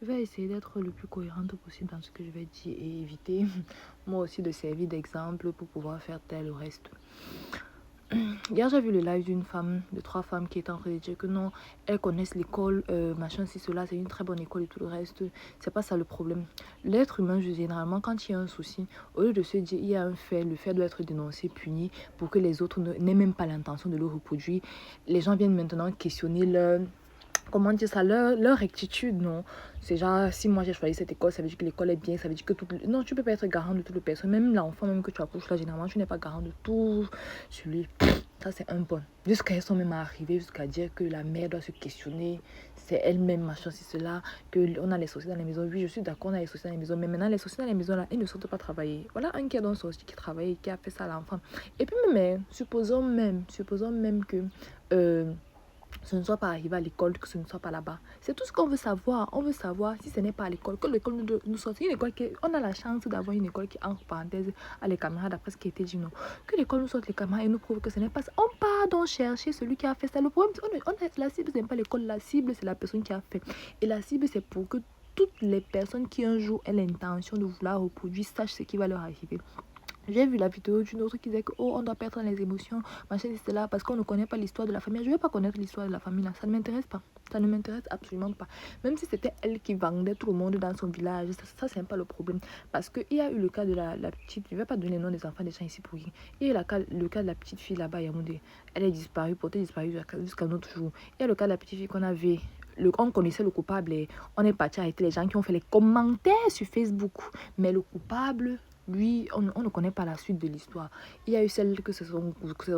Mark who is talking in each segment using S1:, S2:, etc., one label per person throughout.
S1: Je vais essayer d'être le plus cohérente possible dans ce que je vais dire et éviter moi aussi de servir d'exemple pour pouvoir faire tel ou reste. Hier, j'ai vu le live d'une femme, de 3 femmes qui étaient en train de dire que non, elles connaissent l'école, machin, si cela, c'est une très bonne école et tout le reste. C'est pas ça le problème. L'être humain, généralement, quand il y a un souci, au lieu de se dire il y a un fait, le fait doit être dénoncé, puni, pour que les autres n'aient même pas l'intention de le reproduire, les gens viennent maintenant questionner leur comment dire ça, leur rectitude, non. C'est genre, si moi j'ai choisi cette école, ça veut dire que l'école est bien, ça veut dire que tout... Non, tu peux pas être garant de toutes les personnes. Même l'enfant, même que tu accouches là, généralement, tu n'es pas garant de tout sur lui. Ça, c'est un bon. Jusqu'à elles sont même arrivées jusqu'à dire que la mère doit se questionner, c'est elle-même, machin, c'est cela, qu'on a les sorciers dans les maisons. Oui, je suis d'accord, on a les sorciers dans les maisons, mais maintenant, les sorciers dans les maisons, là, ils ne sortent pas travailler. Voilà un qui a donc sorti, qui travaille, qui a fait ça à l'enfant. Et puis, même, supposons même que... ce ne soit pas arrivé à l'école, que ce ne soit pas là-bas. C'est tout ce qu'on veut savoir. On veut savoir si ce n'est pas à l'école, que l'école nous sorte. Une école on a la chance d'avoir une école qui, entre parenthèses, a les caméras, d'après ce qui a été dit, non. Que l'école nous sorte les caméras et nous prouve que ce n'est pas ça. On part donc chercher celui qui a fait ça. Le problème, la cible, ce n'est pas l'école. La cible, c'est la personne qui a fait. Et la cible, c'est pour que toutes les personnes qui un jour aient l'intention de vouloir reproduire sachent ce qui va leur arriver. J'ai vu la vidéo d'une autre qui disait que oh, on doit perdre les émotions, machin, c'est là, parce qu'on ne connaît pas l'histoire de la famille. Je ne veux pas connaître l'histoire de la famille là, ça ne m'intéresse pas. Ça ne m'intéresse absolument pas. Même si c'était elle qui vendait tout le monde dans son village, ça c'est pas le problème. Parce qu'il y a eu le cas de la petite, je ne vais pas donner le nom des enfants des gens ici pour rien. Il y a eu le cas de la petite fille là-bas, Yamoundé. Elle est disparue, portée disparue jusqu'à notre jour. Il y a le cas de la petite fille qu'on avait. On connaissait le coupable et on est parti arrêter les gens qui ont fait les commentaires sur Facebook. Mais le coupable, lui, on ne connaît pas la suite de l'histoire. Il y a eu celle que c'est son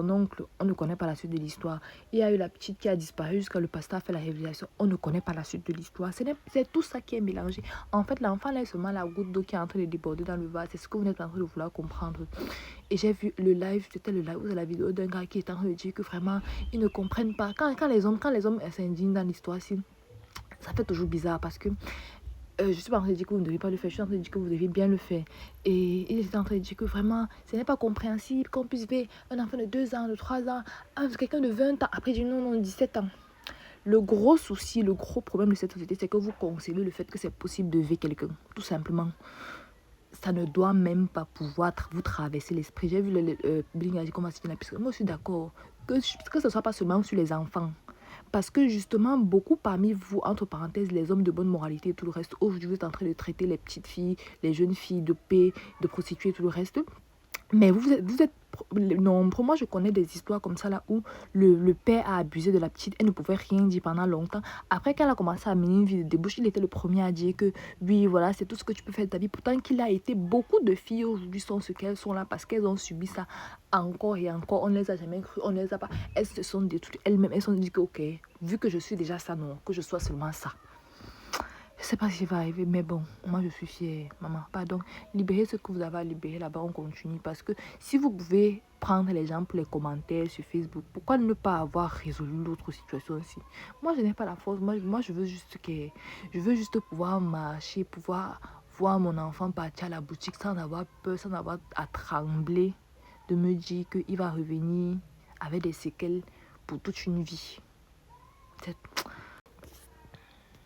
S1: oncle, on ne connaît pas la suite de l'histoire. Il y a eu la petite qui a disparu jusqu'à le pasteur a fait la révélation, on ne connaît pas la suite de l'histoire. C'est tout ça qui est mélangé. En fait, l'enfant là est seulement la goutte d'eau qui est en train de déborder dans le vase. C'est ce que vous êtes en train de vouloir comprendre. Et j'ai vu le live, c'était le live, ou la vidéo d'un gars qui est en train de dire que vraiment, ils ne comprennent pas. Quand les hommes s'indignent dans l'histoire, ça fait toujours bizarre parce que je ne suis pas en train de dire que vous ne devez pas le faire, je suis en train de dire que vous devez bien le faire. Et il était en train de dire que vraiment, ce n'est pas compréhensible qu'on puisse ver un enfant de 2 ans, de 3 ans, quelqu'un de 20 ans, après il dit non, 17 ans. Le gros souci, le gros problème de cette société, c'est que vous concevez le fait que c'est possible de ver quelqu'un, tout simplement. Ça ne doit même pas pouvoir vous traverser l'esprit. J'ai vu Bling a dit comment c'est une épicerie. Moi, je suis d'accord que ce ne soit pas seulement sur les enfants. Parce que justement, beaucoup parmi vous, entre parenthèses, les hommes de bonne moralité et tout le reste, aujourd'hui, vous êtes en train de traiter les petites filles, les jeunes filles de paix, de prostituées et tout le reste. Mais vous êtes nombreux. Moi, je connais des histoires comme ça là où le père a abusé de la petite. Elle ne pouvait rien dire pendant longtemps. Après qu'elle a commencé à mener une vie de débauche, il était le premier à dire que oui, voilà, c'est tout ce que tu peux faire de ta vie. Pourtant qu'il a été, beaucoup de filles aujourd'hui sont ce qu'elles sont là parce qu'elles ont subi ça encore et encore. On ne les a jamais cru, on ne les a pas. Elles se sont détruites elles-mêmes. Elles se sont dit que ok, vu que je suis déjà ça, non, que je sois seulement ça. Je ne sais pas si ça va arriver, mais bon, moi je suis fière, maman. Pardon, libérez ce que vous avez à libérer là-bas, on continue. Parce que si vous pouvez prendre les gens pour les commentaires sur Facebook, pourquoi ne pas avoir résolu l'autre situation aussi? Moi, je n'ai pas la force. Moi je veux juste pouvoir marcher, pouvoir voir mon enfant partir à la boutique sans avoir peur, sans avoir à trembler, de me dire qu'il va revenir avec des séquelles pour toute une vie. C'est tout.